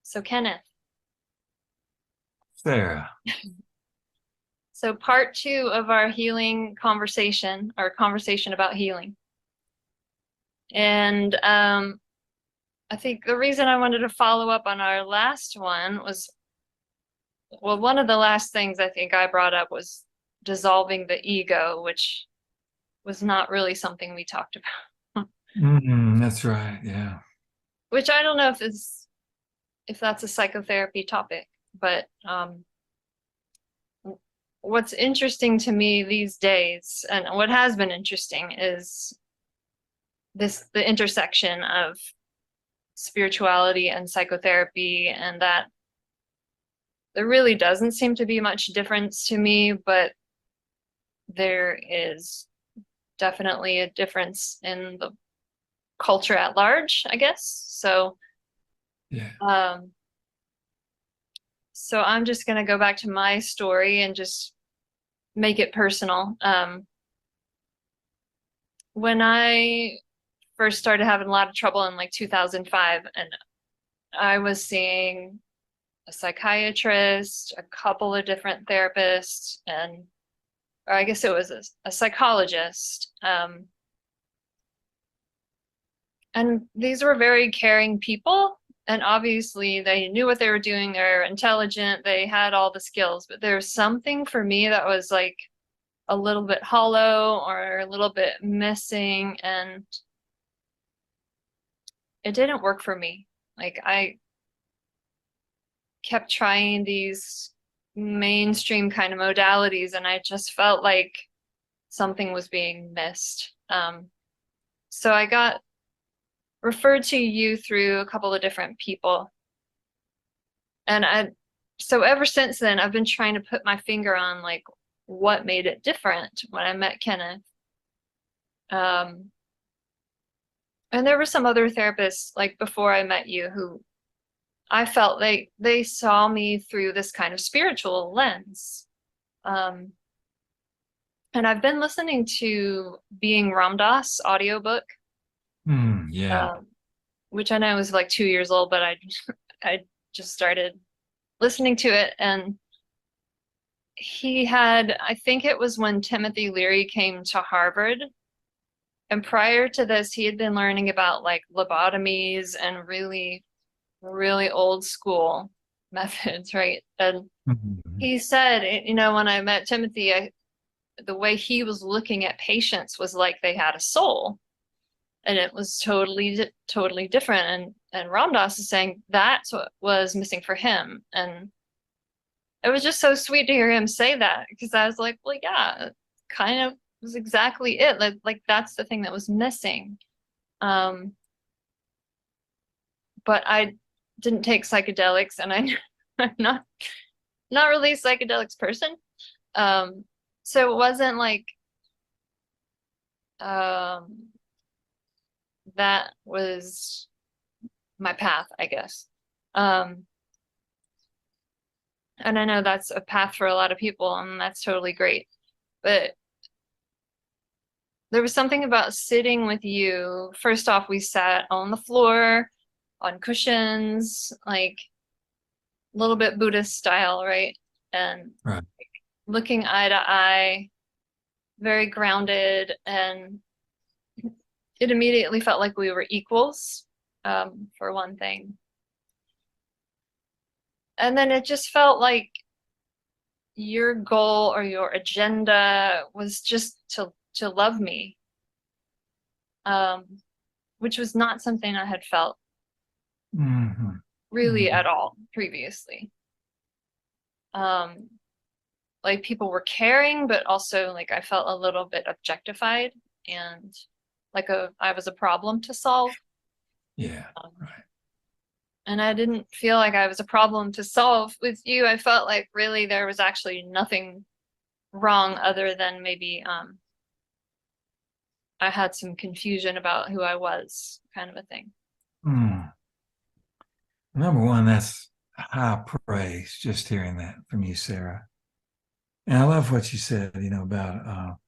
So Kenneth, Sarah. so part two of our healing conversation, our conversation about healing. And I think the reason I wanted to follow up on our last one was, well, one of the last things I think I brought up was dissolving the ego, which was not really something we talked about. That's right. Yeah. Which I don't know if that's a psychotherapy topic, but what's interesting to me these days, and what has been interesting, is the intersection of spirituality and psychotherapy, and that there really doesn't seem to be much difference to me, but there is definitely a difference in the culture at large, I guess. Yeah. Um, so I'm just gonna go back to my story and just make it personal. When I first started having a lot of trouble in like 2005, and I was seeing a psychiatrist, a couple of different therapists, or I guess it was a psychologist. And these were very caring people. And obviously, they knew what they were doing. They're intelligent. They had all the skills. But there was something for me that was like a little bit hollow or a little bit missing. And it didn't work for me. Like, I kept trying these mainstream kind of modalities, and I just felt like something was being missed. So I got referred to you through a couple of different people. So ever since then, I've been trying to put my finger on like what made it different when I met Kenneth. Um, and there were some other therapists like before I met you who I felt they saw me through this kind of spiritual lens. Um, and I've been listening to Being Ram Dass audiobook, Yeah. um, which I know is like 2 years old, but I just started listening to it, and he had, I think it was when Timothy Leary came to Harvard, and prior to this, he had been learning about like lobotomies and really, really old school methods, right? And Mhm. he said, when I met Timothy, the way he was looking at patients was like they had a soul, and it was totally different. And Ram Dass is saying that's what was missing for him, and it was just so sweet to hear him say that, because I was like, well, yeah, kind of was exactly it. Like that's the thing that was missing. Um, but I didn't take psychedelics, and I'm not really a psychedelics person. Um, so it wasn't like um, that was my path, I guess. Um, and I know that's a path for a lot of people, and that's totally great. But there was something about sitting with you. First off, we sat on the floor, on cushions, like a little bit Buddhist style, right? And Right. looking eye to eye, very grounded, and it immediately felt like we were equals, for one thing. And then it just felt like your goal or your agenda was just to love me, um, which was not something I had felt hmm really at all previously. Um, like people were caring, but also like I felt a little bit objectified, and like I was a problem to solve. Yeah. Um, Right. and I didn't feel like I was a problem to solve with you. I felt like really there was actually nothing wrong other than maybe I had some confusion about who I was, kind of a thing. Mm. Number one, that's high praise, just hearing that from you, Sarah. And I love what you said, about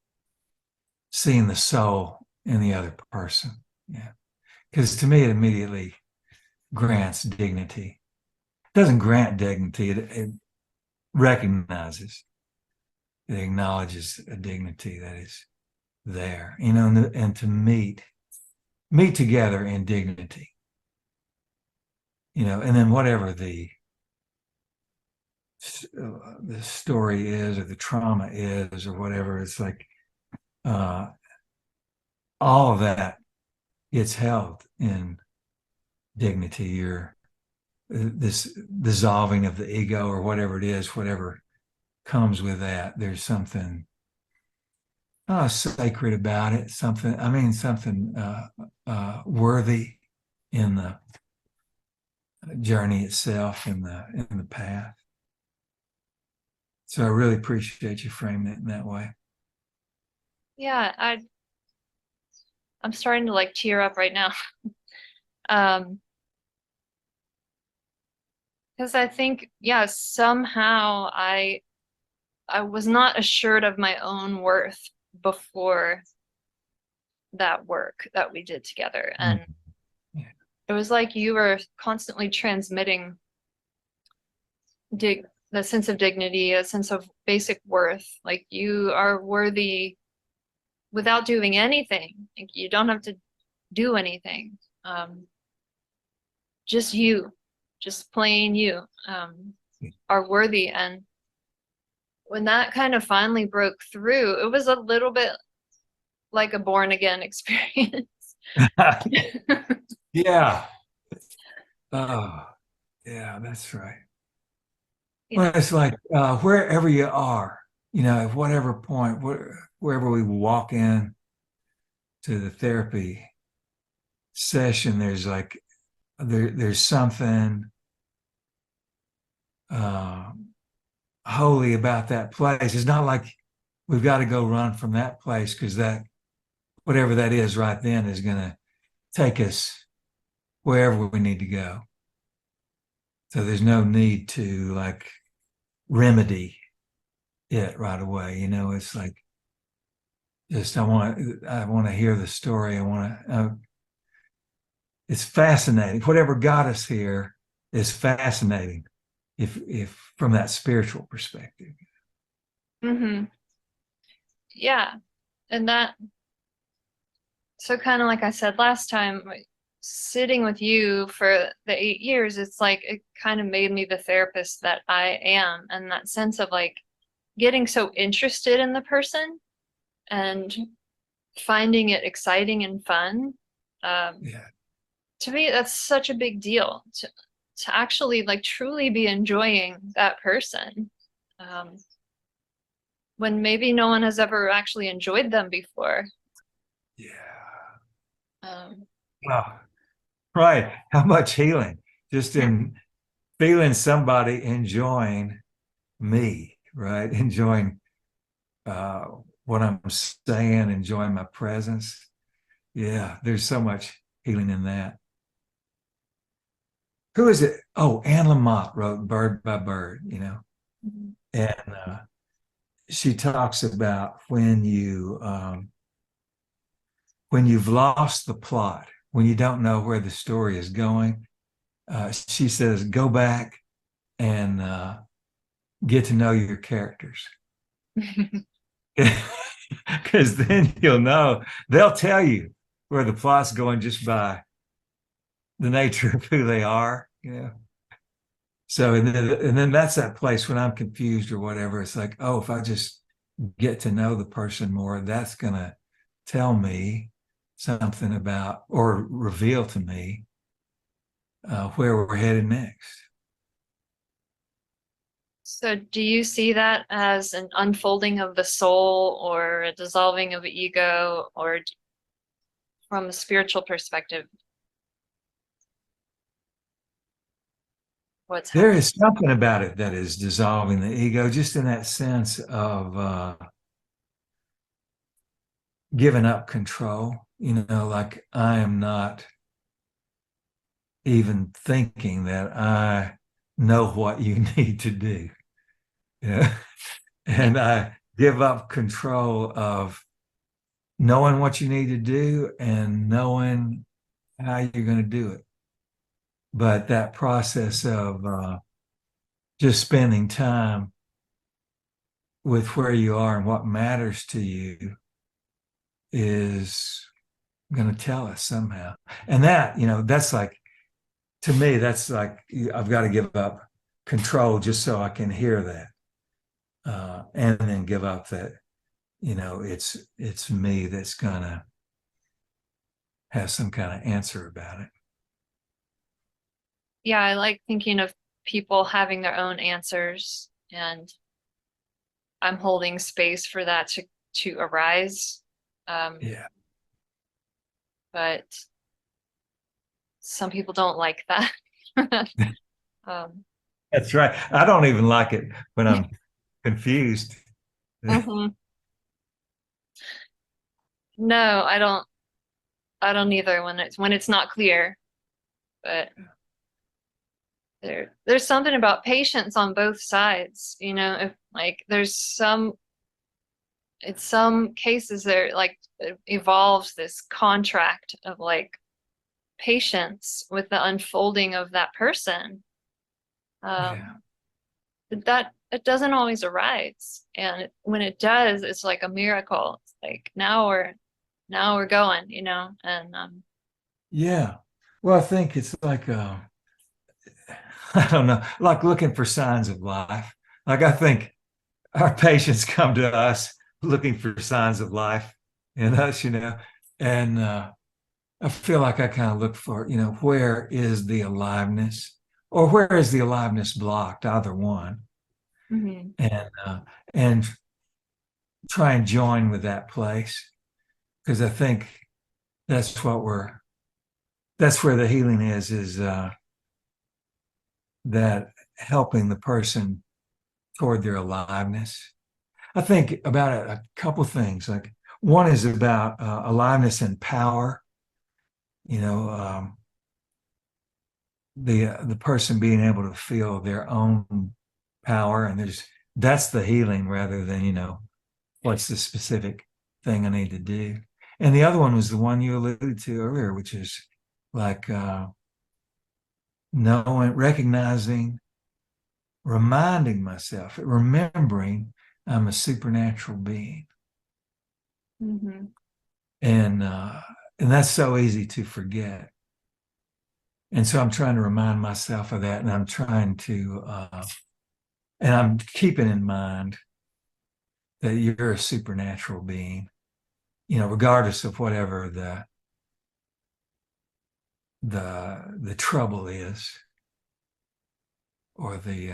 seeing the soul in the other person. Yeah. Because to me, it immediately grants dignity. doesn't grant dignity. It recognizes, it acknowledges a dignity that is there, and to meet together in dignity, and then whatever the story is or the trauma is or whatever, it's like all of that gets held in dignity. This dissolving of the ego or whatever it is, whatever comes with that, there's something sacred about it, something worthy in the journey itself, in the path. So I really appreciate you framing it in that way. Yeah, I'm starting to like tear up right now. Because I think, yeah, somehow I was not assured of my own worth before that work that we did together. And Yeah. it was like you were constantly transmitting the sense of dignity, a sense of basic worth. Like you are worthy without doing anything. Like you don't have to do anything. Just you, just plain you, are worthy. And when that kind of finally broke through, it was a little bit like a born again experience. Yeah. Oh, yeah, that's right. You Well, know, it's like wherever you are, at whatever point, wherever we walk in to the therapy session, there's like there's something holy about that place. It's not like we've got to go run from that place, because that whatever that is right then is going to take us wherever we need to go. So there's no need to like remedy it right away. It's like just I want to hear the story. I want to. It's fascinating. Whatever got us here is fascinating, if from that spiritual perspective. mm-hmm. Yeah. And that, so kind of like I said last time, like, sitting with you for the 8 years, it's like it kind of made me the therapist that I am. And that sense of like getting so interested in the person and finding it exciting and fun. Yeah. To me, that's such a big deal to actually like truly be enjoying that person. When maybe no one has ever actually enjoyed them before. Yeah. Um, Wow. Right. How much healing just in feeling somebody enjoying me, right? Enjoying uh, what I'm saying, enjoying my presence. Yeah, there's so much healing in that. Who is it? Oh, Anne Lamott wrote Bird by Bird, and she talks about when you've lost the plot, when you don't know where the story is going. She says, go back and get to know your characters. Because then you'll know, they'll tell you where the plot's going just by the nature of who they are. So and then that's that place when I'm confused or whatever. It's like, oh, if I just get to know the person more, that's gonna tell me something about or reveal to me where we're headed next. so do you see that as an unfolding of the soul or a dissolving of ego, or from a spiritual perspective, what's There happening? is something about it that is dissolving the ego, just in that sense of giving up control. Like I am not even thinking that I know what you need to do. Yeah. Yeah. And I give up control of knowing what you need to do and knowing how you're going to do it. But that process of just spending time with where you are and what matters to you is going to tell us somehow. And that, that's like, to me, that's like, I've got to give up control just so I can hear that. And then give up that, it's me that's going to have some kind of answer about it. Yeah, I like thinking of people having their own answers, and I'm holding space for that to arise. Yeah. But some people don't like that. Um, That's right. I don't even like it when I'm confused. mhm. No, I don't. I don't either when it's not clear. But there's something about patience on both sides. If like there's some in some cases there like it evolves this contract of like patience with the unfolding of that person. Yeah. But that it doesn't always arise, and when it does, it's like a miracle. It's like now we're going, and Yeah. Well, I think it's like, I don't know, like looking for signs of life. Like I think our patients come to us looking for signs of life in us, and I feel like I kind of look for, where is the aliveness or where is the aliveness blocked, either one, mhm. and try and join with that place because I think that's that's where the healing is that helping the person toward their aliveness. I think about a couple things. Like one is about aliveness and power. You know, the person being able to feel their own power, and that's the healing rather than what's the specific thing I need to do. And the other one was the one you alluded to earlier, which is like knowing, recognizing, reminding myself, remembering I'm a supernatural being. Mhm. And that's so easy to forget. And so I'm trying to remind myself of that, and I'm trying to and I'm keeping in mind that you're a supernatural being, regardless of whatever the trouble is, or the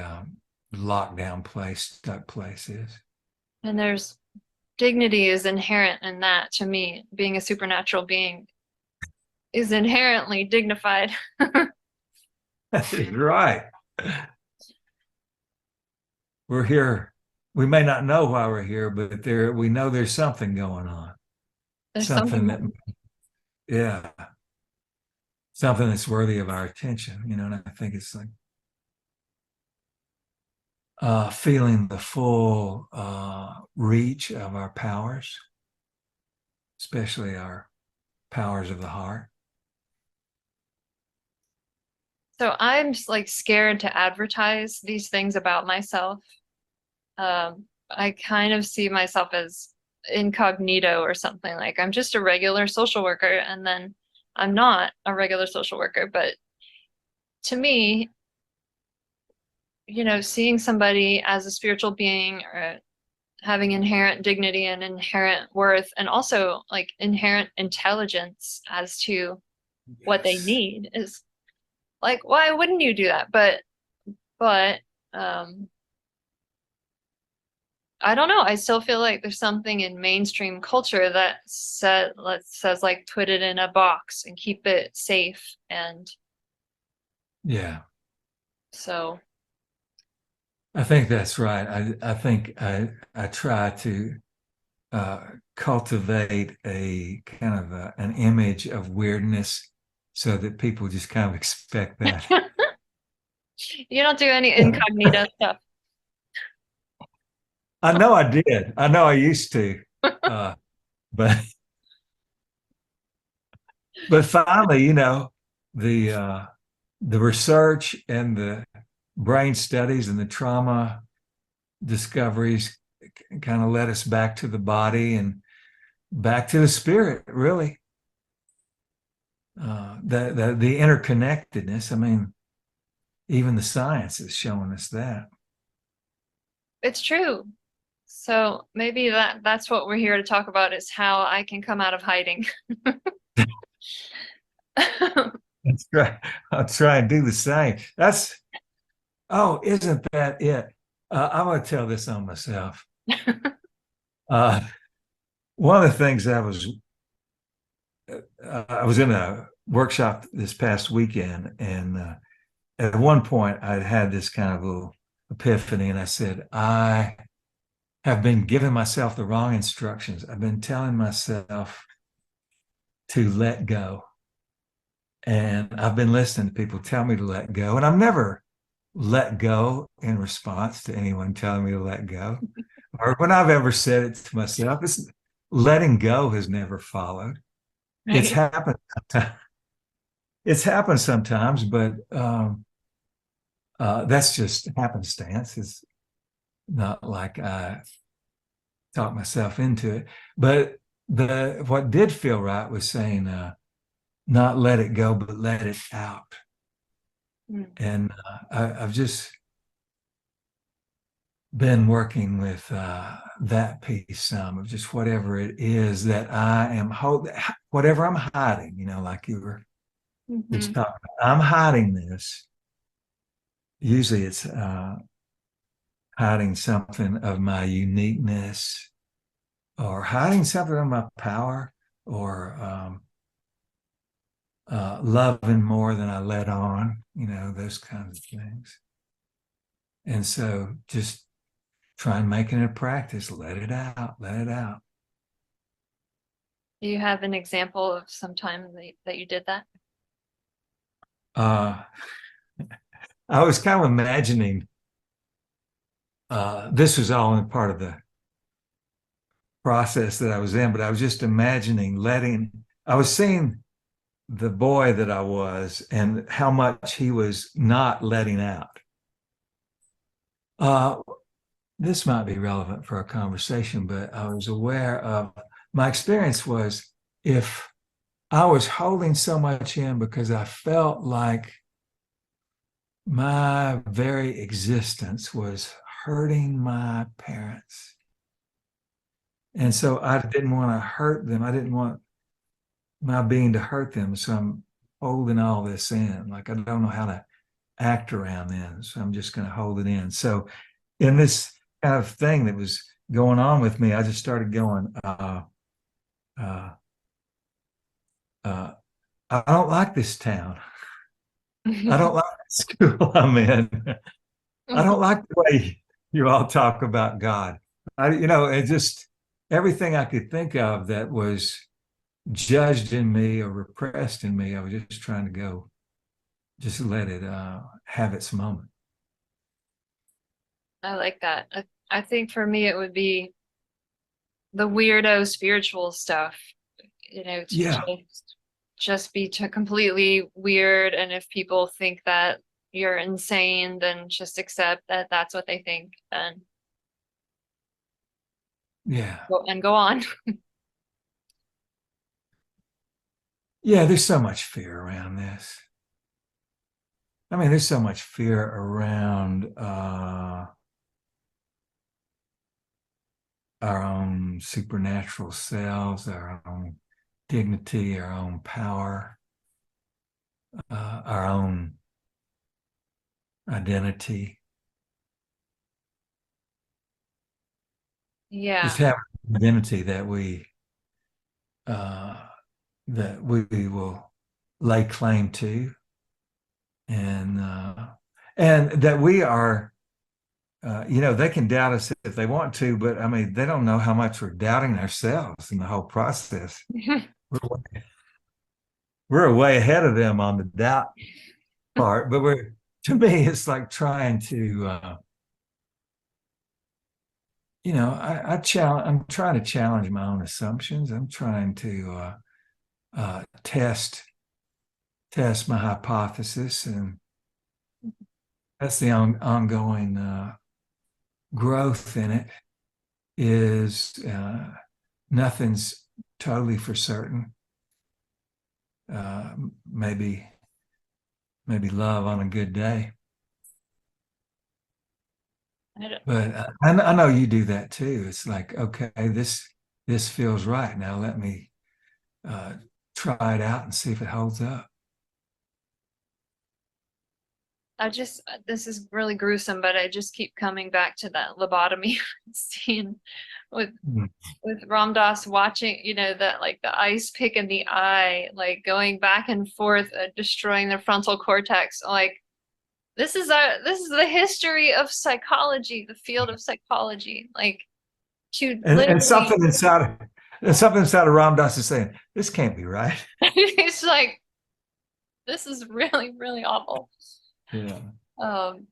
lockdown place, stuck place is. And there's dignity is inherent in that to me. Being a supernatural being is inherently dignified. That's right. We're here. We may not know why we're here, but we know there's something going on. There's Something something. that, yeah, something that's worthy of our attention, and I think it's like feeling the full reach of our powers, especially our powers of the heart. So I'm just like scared to advertise these things about myself. I kind of see myself as incognito or something. Like I'm just a regular social worker, and then I'm not a regular social worker. But to me, seeing somebody as a spiritual being or having inherent dignity and inherent worth, and also like inherent intelligence as to what they Yes. need is like, why wouldn't you do that? But um, I don't know. I still feel like there's something in mainstream culture that says like put it in a box and keep it safe. And Yeah, so, I think that's right. I think I try to uh, cultivate a kind of an image of weirdness so that people just kind of expect that. you don't do any incognito stuff. I know I did. I know I used to, uh, but finally, the research and brain studies and the trauma discoveries kind of led us back to the body and back to the spirit, really. The interconnectedness. I mean, even the science is showing us that. It's true. So maybe that's what we're here to talk about, is how I can come out of hiding. That's right. I'll try and do the same. Isn't that it? I'm going to tell this on myself. Uh, one of the things I was in a workshop this past weekend, and at one point I'd had this kind of little epiphany, and I said, I have been giving myself the wrong instructions. I've been telling myself to let go. And I've been listening to people tell me to let go, and I've never let go in response to anyone telling me to let go. Or when I've ever said it to myself, letting go has never followed. Right. It's happened. It's happened sometimes, but that's just happenstance. It's not like I talked myself into it. But what did feel right was saying, not let it go, but let it out. And I've just been working with that piece some of just whatever it is that I am holding, whatever I'm hiding, like you were just talking about. I'm hiding this. Usually it's hiding something of my uniqueness, or hiding something of my power, or loving more than I let on, those kinds of things. And so just try and make it a practice. Let it out, let it out. Do you have an example of some time that you did that? I was kind of imagining, this was all in part of the process that I was in, but I was just imagining I was seeing the boy that I was and how much he was not letting out. This might be relevant for our conversation, but I was aware of, my experience was, if I was holding so much in because I felt like my very existence was hurting my parents. And so I didn't want to hurt them. I didn't want my being to hurt them. So I'm holding all this in. Like, I don't know how to act around them. So I'm just going to hold it in. So in this kind of thing that was going on with me, I just started going, I don't like this town. I don't like the school I'm in. I don't like the way you all talk about God. It just, everything I could think of that was judged in me or repressed in me, I was just trying to go, just let it have its moment. I like that. I think for me it would be the weirdo spiritual stuff, to Yeah. just be completely weird. And if people think that you're insane, then just accept that that's what they think, and Yeah. go on. Yeah. There's so much fear around this. I mean, there's so much fear around our own supernatural selves, our own dignity, our own power, our own identity. Yeah. Just have an identity that we will lay claim to, and that we are. They can doubt us if they want to, but I mean, they don't know how much we're doubting ourselves in the whole process. We're way ahead of them on the doubt part, but to me, it's like trying to, I'm trying to challenge my own assumptions. I'm trying to test my hypothesis, and that's the ongoing growth in it is nothing's totally for certain. Maybe love on a good day. But I know you do that too. It's like, okay, this feels right. Now let me try it out and see if it holds up. This is really gruesome, but I just keep coming back to that lobotomy scene with Mm. with Ram Dass watching, that like the ice pick in the eye, like going back and forth, destroying the frontal cortex. Like this is the history of psychology, the field of psychology. Like to And literally, something inside of Ram Dass is saying, this can't be right. it's like this is really, really awful. Yeah. Um,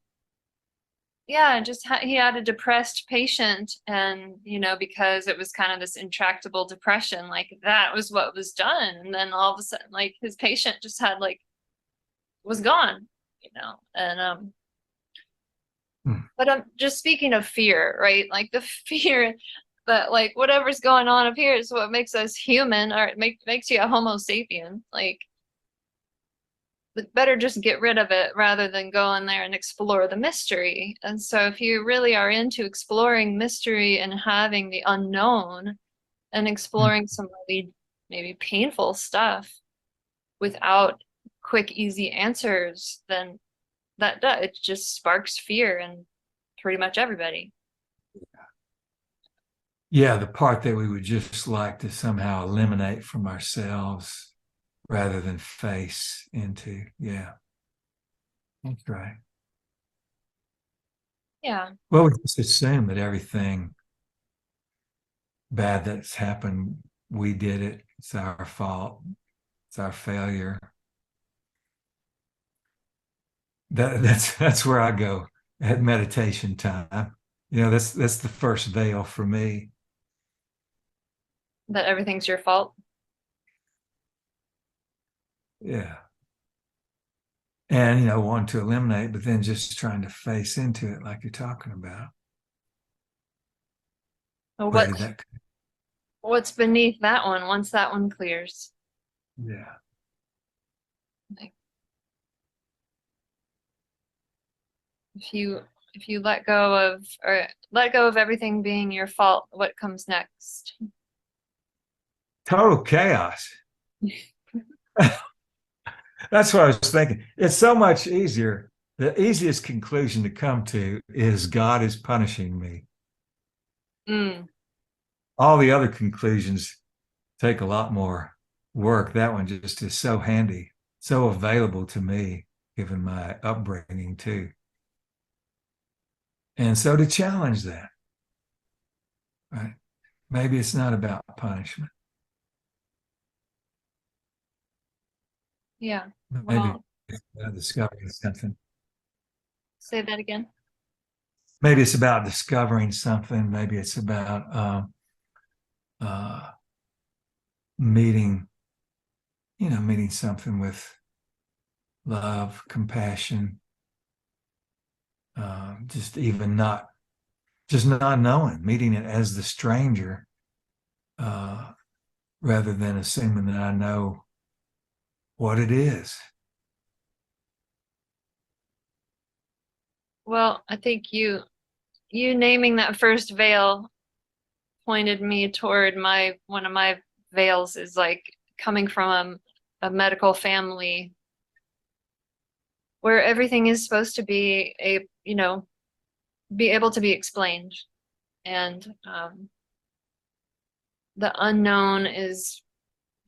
yeah, he had a depressed patient, and because it was kind of this intractable depression, like that was what was done, and then all of a sudden, like his patient just had like was gone, and Mm. but I'm just speaking of fear, right? Like the fear that like whatever's going on up here is what makes us human, or it makes you a Homo sapien. Like better just get rid of it rather than go in there and explore the mystery. And so if you really are into exploring mystery and having the unknown and Mm. exploring some really maybe painful stuff without quick, easy answers, then it just sparks fear in pretty much everybody. Yeah, the part that we would just like to somehow eliminate from ourselves rather than face into. Yeah, that's right. Yeah. Well, we just assume that everything bad that's happened, we did it. It's our fault. It's our failure. That's where I go at meditation time. That's the first veil for me. That everything's your fault. Yeah. And want to eliminate, but then just trying to face into it like you're talking about. Well, Where did that what's beneath that one once that one clears? Yeah. Like if you let go of everything being your fault, what comes next? Total chaos. That's what I was thinking. It's so much easier. The easiest conclusion to come to is God is punishing me. Mm. All the other conclusions take a lot more work. That one just is so handy, so available to me, given my upbringing too. And so to challenge that, right? Maybe it's not about punishment. Yeah. Maybe Well, it's about discovering something. say that again. Maybe it's about discovering something. Maybe it's about uh, meeting, meeting something with love, compassion, just not knowing, meeting it as the stranger, uh, rather than assuming that I know what it is. Well, I think you naming that first veil pointed me toward one of my veils is like coming from a medical family where everything is supposed to be able to be explained, and the unknown is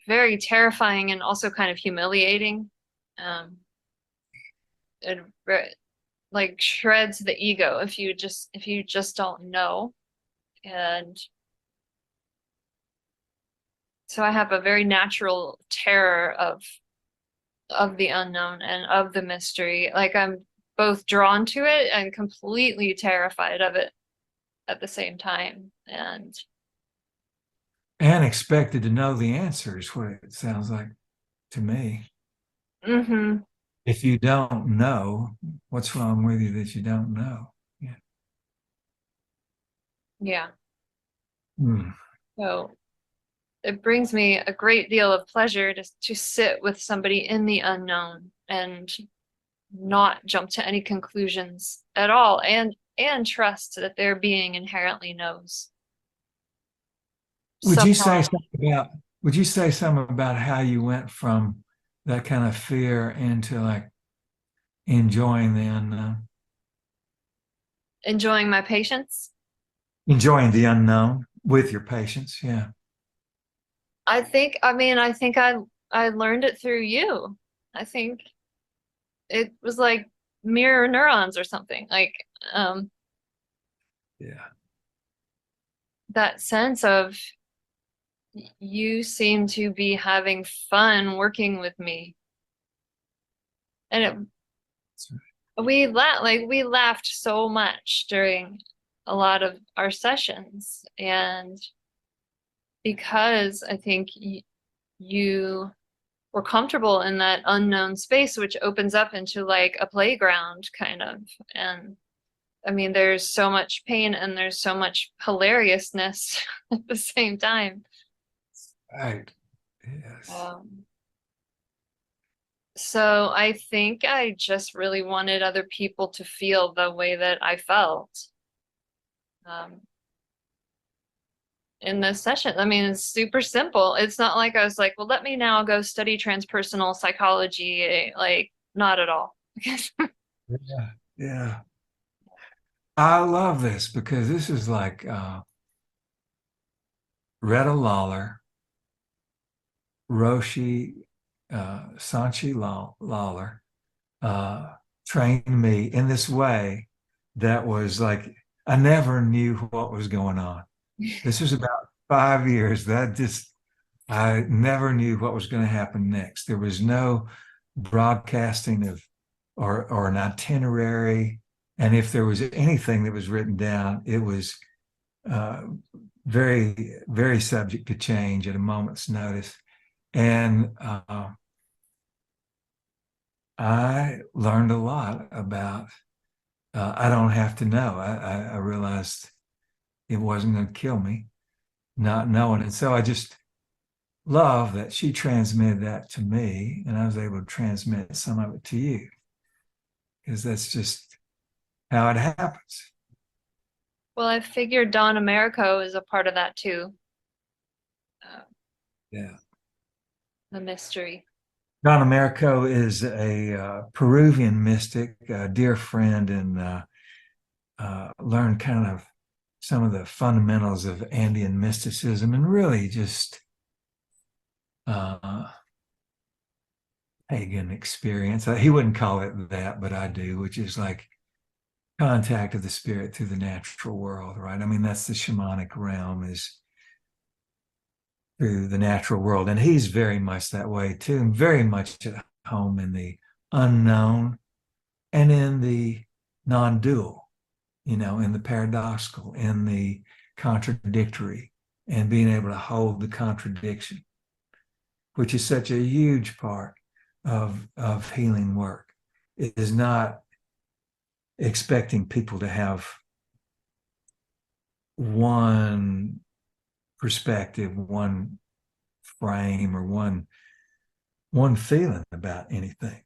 very terrifying and also kind of humiliating. Um, it like shreds the ego if you just don't know. And so I have a very natural terror of the unknown and of the mystery. Like I'm both drawn to it and completely terrified of it at the same time. And And expected to know the answer is what it sounds like to me. hmm If you don't know, What's wrong with you that you don't know? Yeah. Yeah. Hmm. So it brings me a great deal of pleasure to sit with somebody in the unknown and not jump to any conclusions at all, and trust that their being inherently knows Would you say somehow. something about would you say something about how you went from that kind of fear into like enjoying the unknown? Enjoying my patience. Enjoying the unknown with your patients, yeah. I learned it through you. I think it was like mirror neurons or something. Like um Yeah. that sense of you seem to be having fun working with me. And we laughed so much during a lot of our sessions, and because I think you were comfortable in that unknown space, which opens up into like a playground kind of. And I mean, there's so much pain and there's so much hilariousness at the same time. Right. Yes. Um, so I think I just really wanted other people to feel the way that I felt. Um, in this session. I mean, it's super simple. It's not like I was like, well, let me now go study transpersonal psychology. Like, not at all. Yeah. Yeah. I love this because this is like Retta Lawler, Roshi, Sanchi Lawler trained me in this way that was like, I never knew what was going on. This was about 5 years. I never knew what was going to happen next. There was no broadcasting of or an itinerary. And if there was anything that was written down, it was uh, very, very subject to change at a moment's notice. And I learned a lot about, I don't have to know. I realized it wasn't going to kill me, not knowing. And so I just love that she transmitted that to me and I was able to transmit some of it to you because that's just how it happens. Well, I figured Don Americo is a part of that too. Uh, Yeah. the mystery. Don Americo is a Peruvian mystic, a dear friend, and learned kind of some of the fundamentals of Andean mysticism and really just uh, pagan experience. He wouldn't call it that, but I do, which is like contact of the spirit through the natural world, right? I mean, that's the shamanic realm is through the natural world. And he's very much that way too, and very much at home in the unknown and in the non-dual, in the paradoxical, in the contradictory, and being able to hold the contradiction, which is such a huge part of healing work. It is not expecting people to have one perspective, one frame, or one feeling about anything.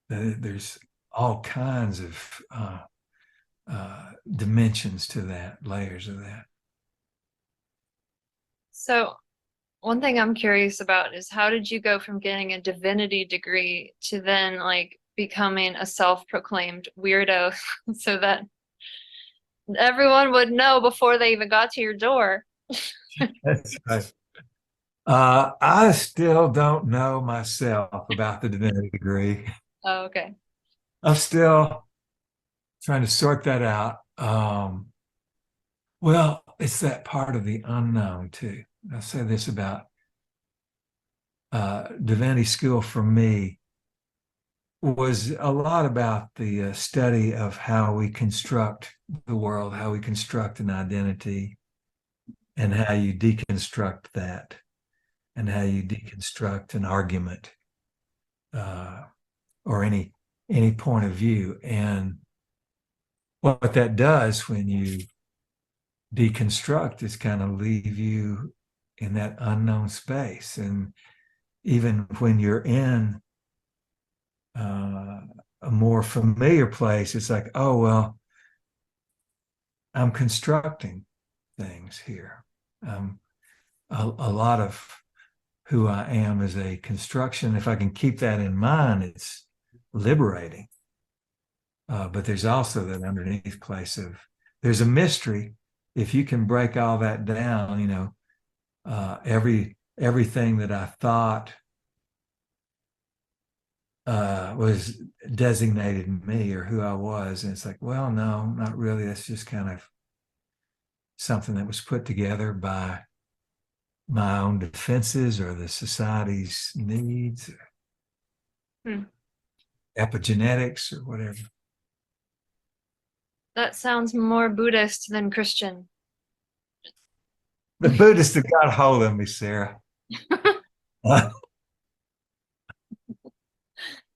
There's all kinds of dimensions to that, layers of that. So, one thing I'm curious about is how did you go from getting a divinity degree to then like becoming a self-proclaimed weirdo so that everyone would know before they even got to your door? That's right. I still don't know myself about the divinity degree. Oh, okay. I'm still trying to sort that out. Well, it's that part of the unknown too. I say this about divinity school for me was a lot about the study of how we construct the world, how we construct an identity, and how you deconstruct that, and how you deconstruct an argument, uh, or any any point of view. And what that does when you deconstruct is kind of leave you in that unknown space. And even when you're in a more familiar place, it's like, oh, well, I'm constructing things here. A lot of who I am is a construction. If I can keep that in mind, it's liberating. But there's also that underneath place of, there's a mystery. If you can break all that down, you know, everything that I thought was designated me or who I was. And it's like, well, no, not really. That's just kind of something that was put together by my own defenses or the society's needs, epigenetics or whatever. That sounds more Buddhist than Christian. The Buddhists have got a hold of me, Sarah.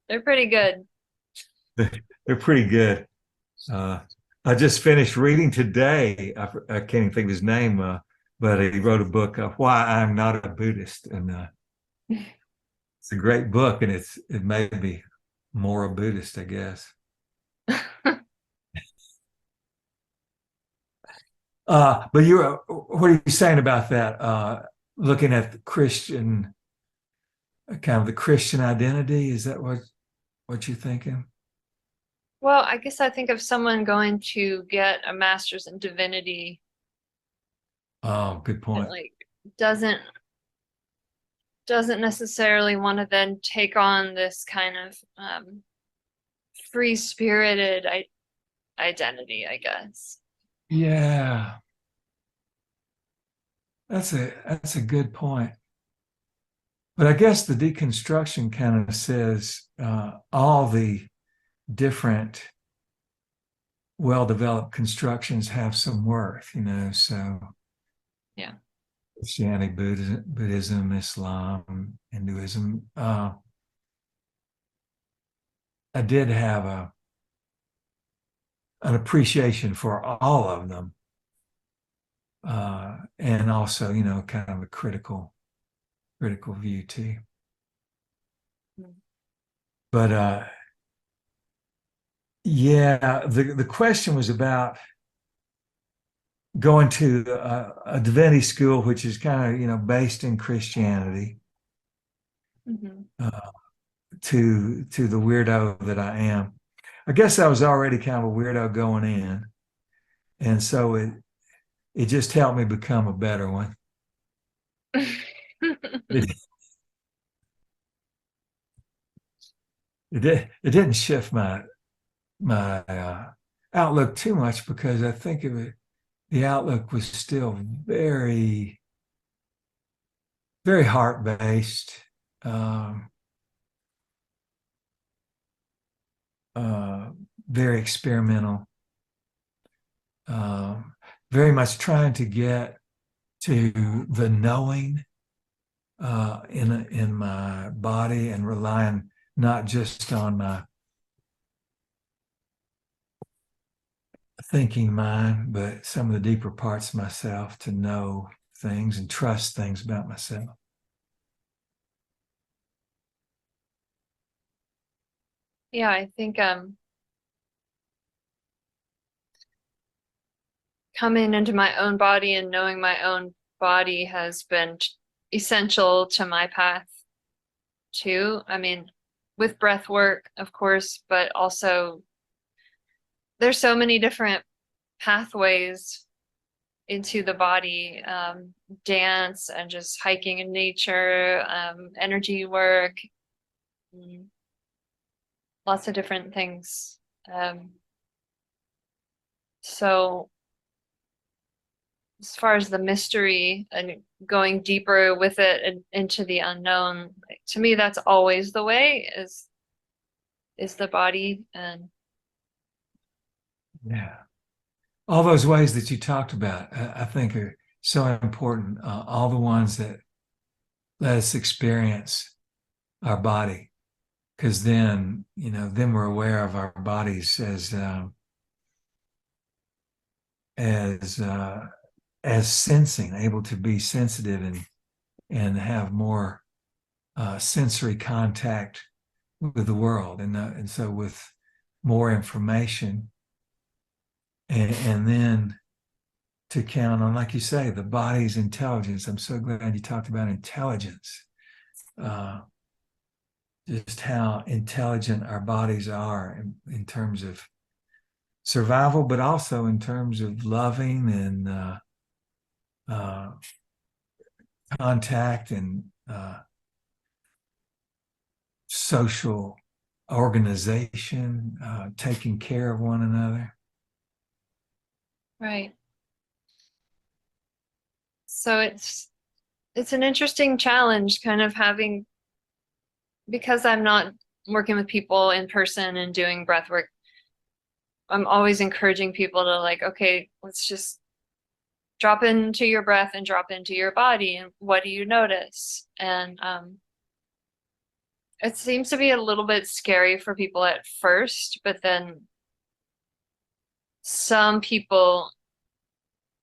They're pretty good. They're pretty good. I just finished reading today. I can't even think of his name, but he wrote a book, "Why I'm Not a Buddhist," and it's a great book, and it made me more a Buddhist, I guess. But what are you saying about that? Looking at the Christian, kind of the Christian identity, is that what you're thinking? Well, I guess I think of someone going to get a master's in divinity Oh, good and point. like doesn't necessarily want to then take on this kind of free-spirited identity, I guess. Yeah, that's a good point. But I guess the deconstruction kind of says all the different well-developed constructions have some worth, you know. So Yeah. Christianity, Buddhism, Islam, Hinduism. I did have an appreciation for all of them, and also, you know, kind of a critical view too. But yeah, the question was about going to a divinity school, which is kind of, you know, based in Christianity, to the weirdo that I am. I guess I was already kind of a weirdo going in, and so it just helped me become a better one. It, it didn't shift my outlook too much, because I think of it, the outlook was still very, very heart based, very experimental, very much trying to get to the knowing in my body, and relying not just on my thinking mind, but some of the deeper parts of myself, to know things and trust things about myself. Yeah, I think coming into my own body and knowing my own body has been essential to my path too. I mean, with breath work, of course, but also there's so many different pathways into the body, dance and just hiking in nature, energy work, lots of different things. So as far as the mystery and going deeper with it and into the unknown, like, to me, that's always the way, is the body. And Yeah. All those ways that you talked about, I think are so important. All the ones that let us experience our body, because then, then we're aware of our bodies as sensing, able to be sensitive and have more sensory contact with the world, and so with more information, and then to count on, like you say, the body's intelligence. I'm so glad you talked about intelligence. Just how intelligent our bodies are in terms of survival, but also in terms of loving and contact and social organization, taking care of one another. Right. So it's an interesting challenge, kind of having, because I'm not working with people in person and doing breath work. I'm always encouraging people to, like, okay, let's just drop into your breath and drop into your body, and what do you notice? And it seems to be a little bit scary for people at first, but then some people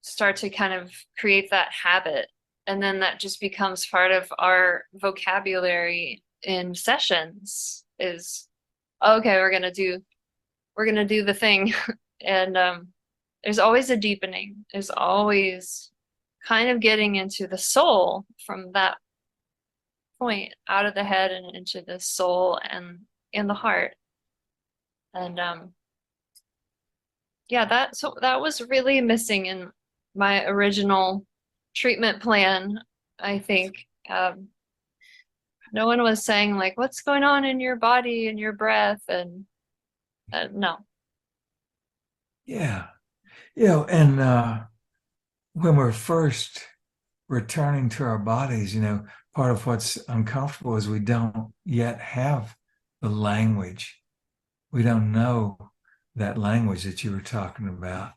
start to kind of create that habit, and then that just becomes part of our vocabulary in sessions. Is, okay, we're gonna do the thing. And there's always a deepening. There's always kind of getting into the soul from that point, out of the head and into the soul and in the heart. And yeah, that was really missing in my original treatment plan, I think. No one was saying, like, what's going on in your body and your breath, and no. Yeah. And when we're first returning to our bodies, part of what's uncomfortable is we don't yet have the language. We don't know that language that you were talking about,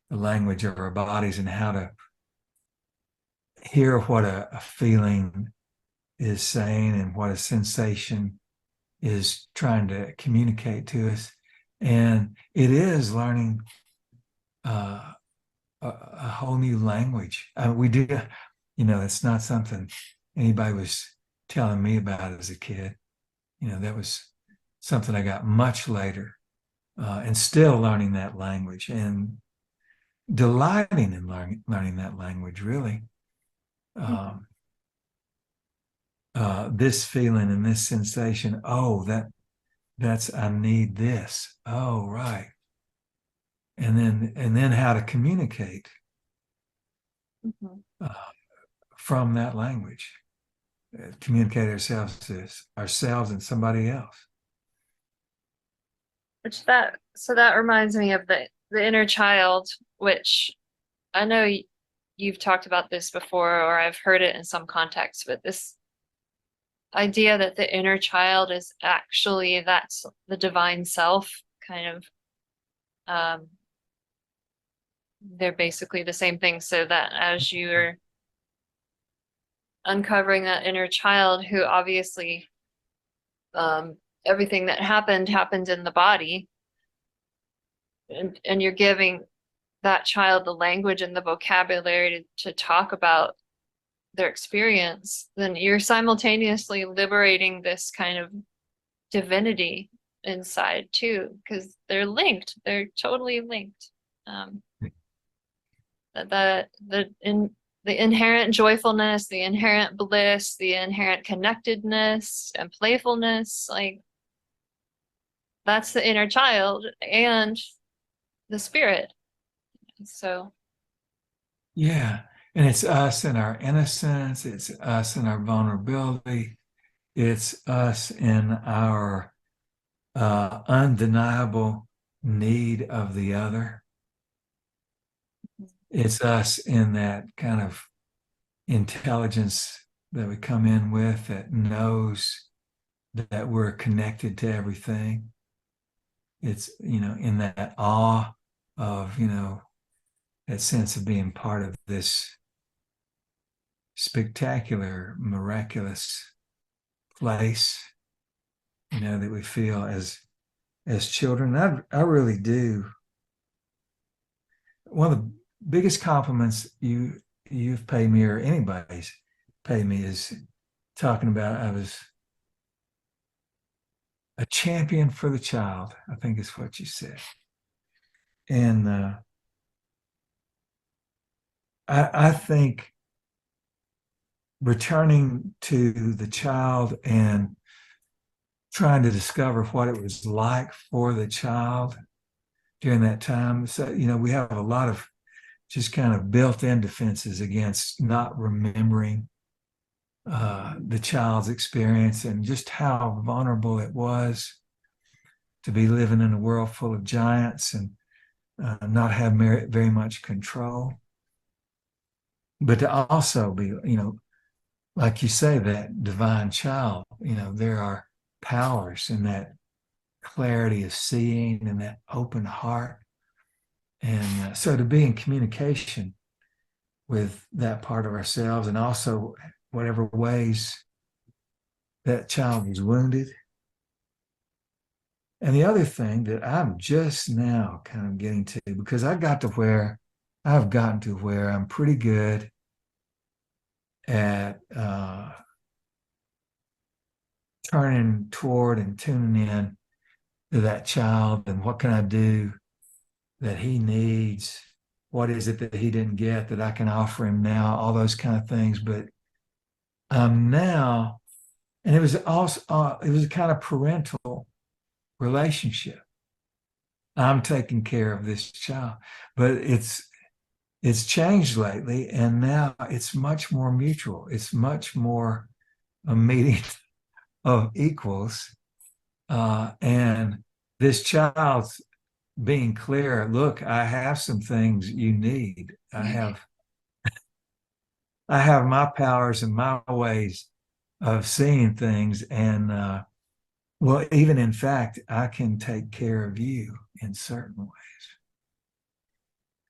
the language of our bodies, and how to hear what a feeling is saying and what a sensation is trying to communicate to us. And it is learning a whole new language. We do, it's not something anybody was telling me about as a kid. That was something I got much later, and still learning that language and delighting in learning that language, really. This feeling and this sensation, oh, that's, I need this. Oh, right. And then how to communicate from that language, communicate ourselves to ourselves and somebody else. So that reminds me of the inner child, which I know you've talked about this before, or I've heard it in some context, but this idea that the inner child is actually, that's the divine self, kind of, they're basically the same thing. So that as you're uncovering that inner child, who obviously, everything that happened in the body, and you're giving that child the language and the vocabulary to talk about their experience, then you're simultaneously liberating this kind of divinity inside too, because they're linked. They're totally linked. The inherent joyfulness, the inherent bliss, the inherent connectedness and playfulness, like, that's the inner child and the spirit. So yeah, and it's us in our innocence, it's us in our vulnerability, it's us in our undeniable need of the other. It's us in that kind of intelligence that we come in with, that knows that we're connected to everything. It's, in that awe of, that sense of being part of this spectacular, miraculous place. that we feel as children. I really do. One of the biggest compliments you've paid me, or anybody's paid me, is talking about I was a champion for the child, I think is what you said. And I think returning to the child and trying to discover what it was like for the child during that time. So, we have a lot of just kind of built-in defenses against not remembering the child's experience and just how vulnerable it was to be living in a world full of giants and not have very much control. But to also be, like you say, that divine child, there are powers in that clarity of seeing and that open heart. And so to be in communication with that part of ourselves, and also whatever ways that child was wounded. And the other thing that I'm just now kind of getting to, because I've gotten to where I'm pretty good at turning toward and tuning in to that child, and what can I do that he needs? What is it that he didn't get that I can offer him now? All those kind of things. But now, and it was also it was a kind of parental relationship. I'm taking care of this child, but it's changed lately, and now it's much more mutual. It's much more a meeting of equals, and this child's being clear. Look, I have some things you need. I have my powers and my ways of seeing things, and well, even in fact, I can take care of you in certain ways.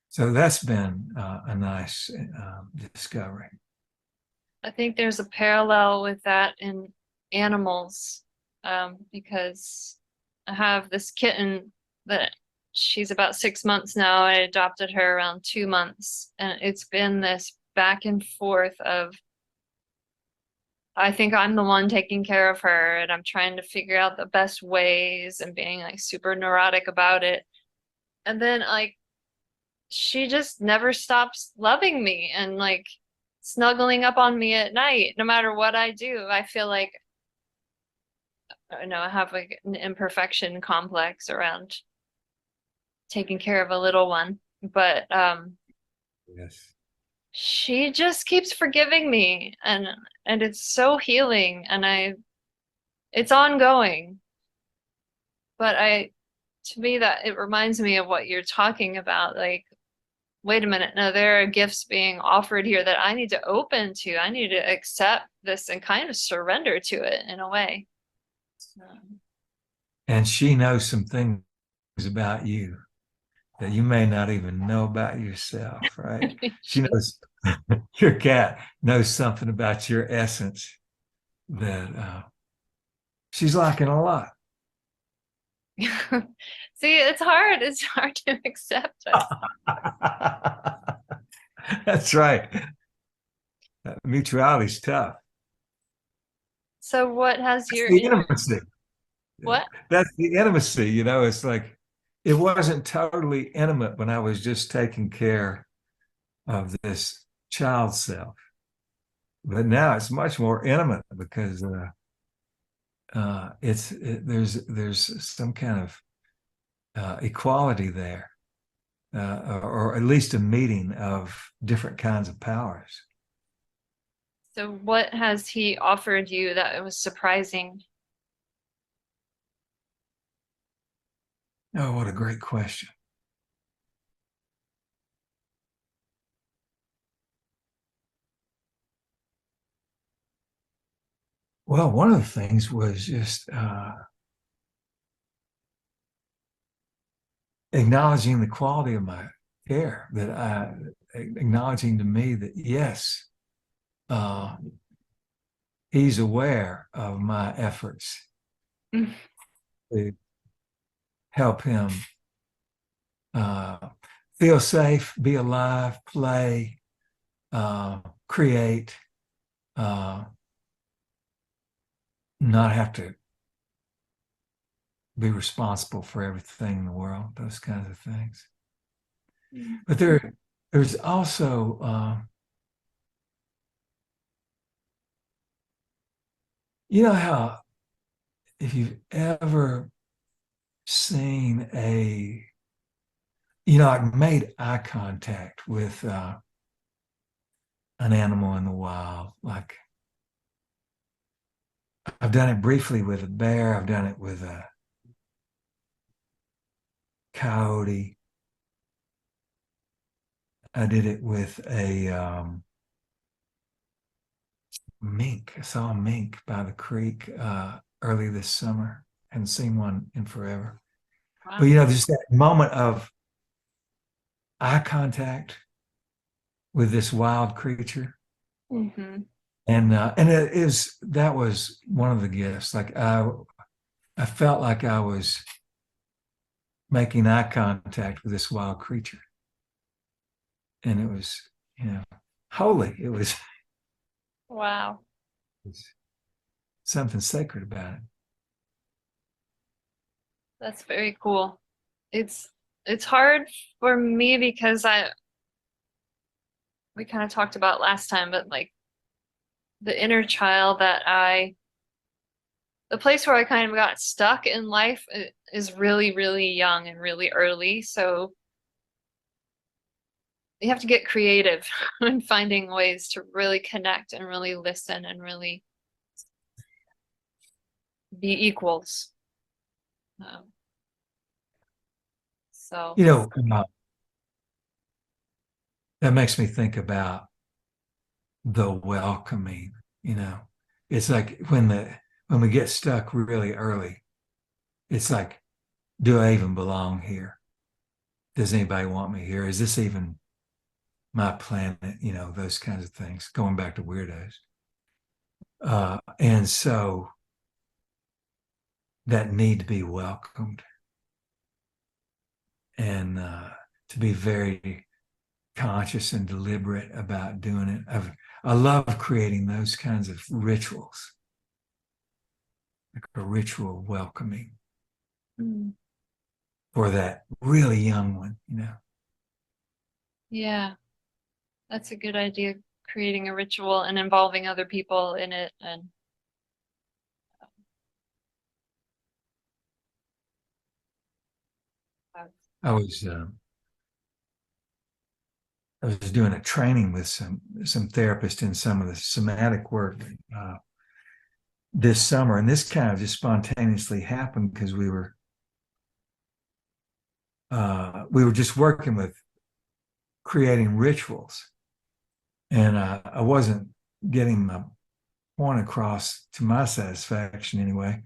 So that's been a nice discovery. I think there's a parallel with that in animals, because I have this kitten that she's about 6 months now. I adopted her around 2 months, and it's been this back and forth of, I think I'm the one taking care of her, and I'm trying to figure out the best ways and being like super neurotic about it. And then like she just never stops loving me and like snuggling up on me at night, no matter what I do. I feel like, I know, I have like an imperfection complex around taking care of a little one, but Yes. she just keeps forgiving me, and it's so healing, and it's ongoing. But to me, that it reminds me of what you're talking about, like, wait a minute, no, there are gifts being offered here that I need to open to. I need to accept this and kind of surrender to it in a way. And she knows some things about you that you may not even know about yourself, right? She knows, your cat knows something about your essence that she's lacking a lot. See, it's hard. It's hard to accept us. That's right. Mutuality is tough. So what has That's your the intimacy. what? That's the intimacy. It's like it wasn't totally intimate when I was just taking care of this child self, but now it's much more intimate because there's some kind of equality there, or at least a meeting of different kinds of powers. So what has he offered you that was surprising? Oh, what a great question. Well, one of the things was just acknowledging the quality of my care, acknowledging to me that, yes, he's aware of my efforts Mm. to help him uh, feel safe, be alive, play, create, uh, not have to be responsible for everything in the world, those kinds of things. But there's also, you know how if you've ever seen I made eye contact with an animal in the wild. Like I've done it briefly with a bear. I've done it with a coyote. I did it with a mink. I saw a mink by the creek early this summer. Hadn't seen one in forever. But Wow. there's that moment of eye contact with this wild creature, Mm-hmm. and that was one of the gifts. Like I felt like I was making eye contact with this wild creature, and it was holy. Wow. It was something sacred about it. That's very cool. It's hard for me because we kind of talked about last time, but like the inner child the place where I kind of got stuck in life is really, really young and really early. So you have to get creative in finding ways to really connect and really listen and really be equals. Um, so, You know, that makes me think about the welcoming. You know, it's like when we get stuck really early, it's like, do I even belong here? Does anybody want me here? Is this even my planet? Those kinds of things. Going back to weirdos, and so that need to be welcomed and to be very conscious and deliberate about doing it. I love creating those kinds of rituals, like a ritual welcoming mm, for that really young one. yeah, that's a good idea. Creating a ritual and involving other people in it. And I was uh, I was doing a training with some therapists in some of the somatic work this summer, and this kind of just spontaneously happened because we were just working with creating rituals, and I wasn't getting my point across to my satisfaction anyway.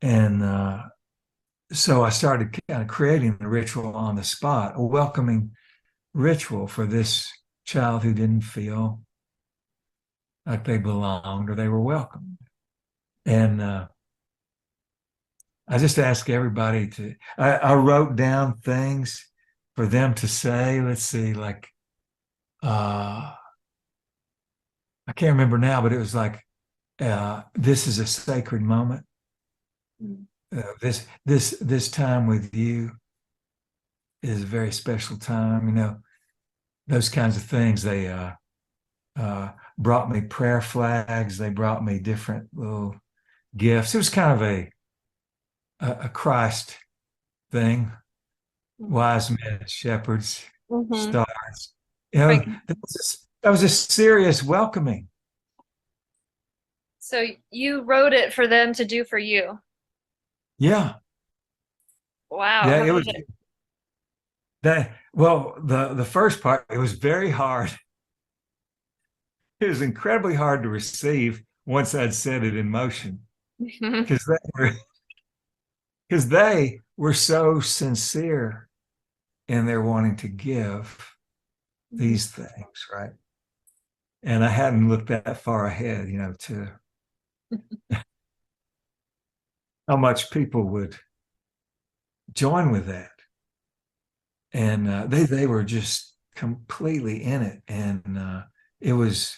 And so I started kind of creating the ritual on the spot, a welcoming ritual for this child who didn't feel like they belonged or they were welcomed. And I just asked everybody I wrote down things for them to say. Let's see, like, I can't remember now, but it was like, this is a sacred moment. mm, This time with you is a very special time. Those kinds of things. They brought me prayer flags. They brought me different little gifts. It was kind of a Christ thing. Wise men, shepherds, mm-hmm. stars. Right. That was a serious welcoming. So you wrote it for them to do for you. Yeah, Wow. yeah. How It did was it? that. Well, the first part, it was very hard. It was incredibly hard to receive once I'd set it in motion because they were so sincere in their wanting to give these things, right? And I hadn't looked that far ahead, to how much people would join with that. And they were just completely in it. And it was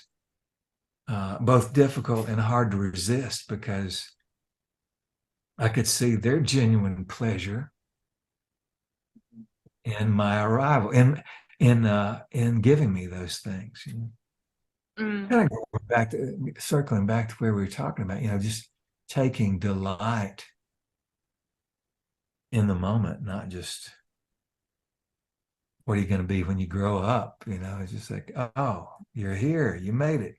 both difficult and hard to resist because I could see their genuine pleasure in my arrival, in giving me those things. You know? Kind of going back to circling back to where we were talking about, just taking delight in the moment, not just what are you going to be when you grow up. It's just like, oh, you're here, you made it.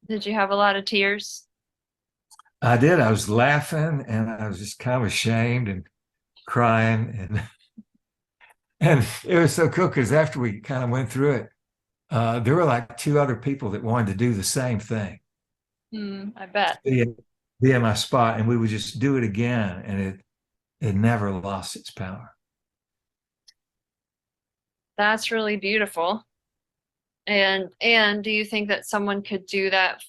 Did you have a lot of tears? I did. I was laughing and I was just kind of ashamed and crying, and it was so cool because after we kind of went through it, there were like two other people that wanted to do the same thing. I bet. Be in my spot, and we would just do it again, and it never lost its power. That's really beautiful. And do you think that someone could do that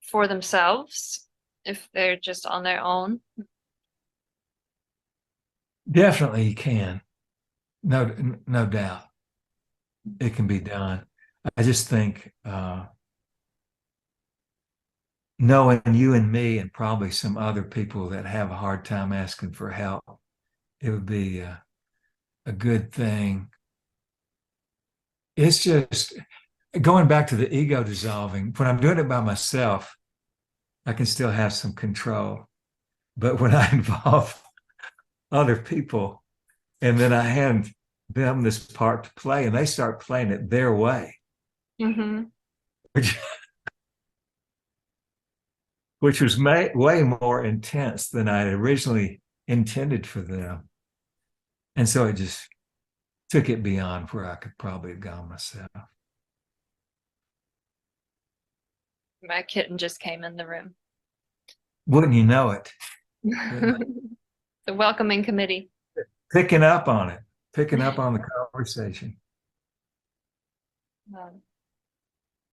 for themselves if they're just on their own? Definitely you can. No doubt. It can be done. I just think knowing you and me and probably some other people that have a hard time asking for help, it would be a good thing. It's just going back to the ego dissolving. When I'm doing it by myself, I can still have some control. But when I involve other people and then I hand them this part to play and they start playing it their way, which was way more intense than I had originally intended for them. And so it just took it beyond where I could probably have gone myself. My kitten just came in the room. Wouldn't you know it? The welcoming committee. Picking up on the conversation.